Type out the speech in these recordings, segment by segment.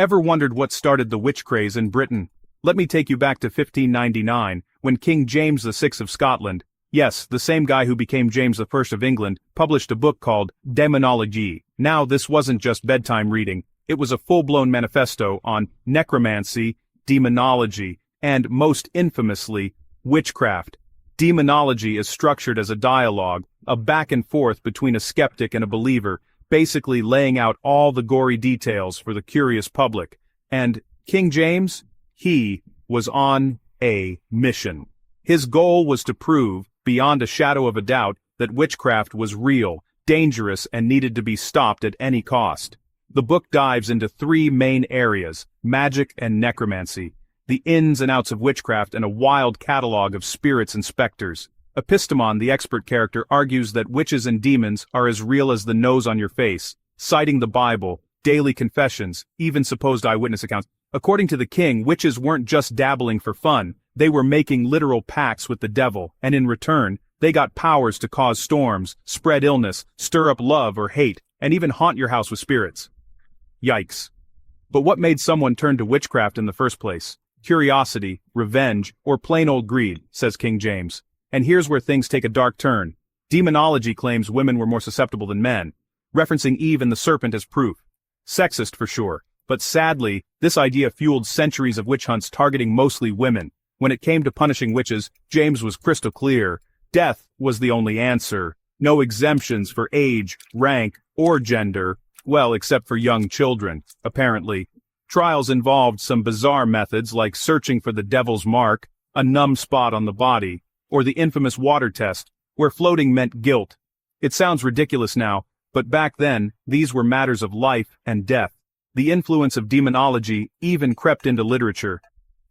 Ever wondered what started the witch craze in Britain? Let me take you back to 1599, when King James VI of Scotland, yes, the same guy who became James I of England, published a book called Daemonologie. Now this wasn't just bedtime reading, it was a full-blown manifesto on necromancy, demonology, and most infamously, witchcraft. Demonology is structured as a dialogue, a back and forth between a skeptic and a believer, basically laying out all the gory details for the curious public. And King James? He was on a mission. His goal was to prove, beyond a shadow of a doubt, that witchcraft was real, dangerous, and needed to be stopped at any cost. The book dives into three main areas: magic and necromancy, the ins and outs of witchcraft, and a wild catalog of spirits and specters. Epistemon, the expert character, argues that witches and demons are as real as the nose on your face, citing the Bible, daily confessions, even supposed eyewitness accounts. According to the king, witches weren't just dabbling for fun, they were making literal pacts with the devil, and in return, they got powers to cause storms, spread illness, stir up love or hate, and even haunt your house with spirits. Yikes. But what made someone turn to witchcraft in the first place? Curiosity, revenge, or plain old greed, says King James. And here's where things take a dark turn. Demonology claims women were more susceptible than men, referencing Eve and the serpent as proof. Sexist for sure, but sadly, this idea fueled centuries of witch hunts targeting mostly women. When it came to punishing witches, James was crystal clear. Death was the only answer. No exemptions for age, rank, or gender, well, except for young children, apparently. Trials involved some bizarre methods like searching for the devil's mark, a numb spot on the body, or the infamous water test, where floating meant guilt. It sounds ridiculous now, but back then, these were matters of life and death. The influence of demonology even crept into literature.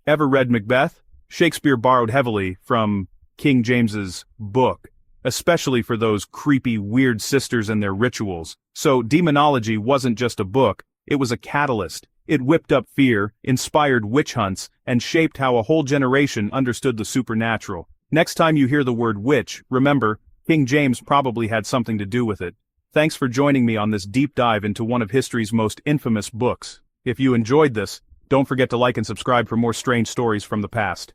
Ever read Macbeth? Shakespeare borrowed heavily from King James's book, especially for those creepy, weird sisters and their rituals. So demonology wasn't just a book, it was a catalyst. It whipped up fear, inspired witch hunts, and shaped how a whole generation understood the supernatural. Next time you hear the word witch, remember, King James probably had something to do with it. Thanks for joining me on this deep dive into one of history's most infamous books. If you enjoyed this, don't forget to like and subscribe for more strange stories from the past.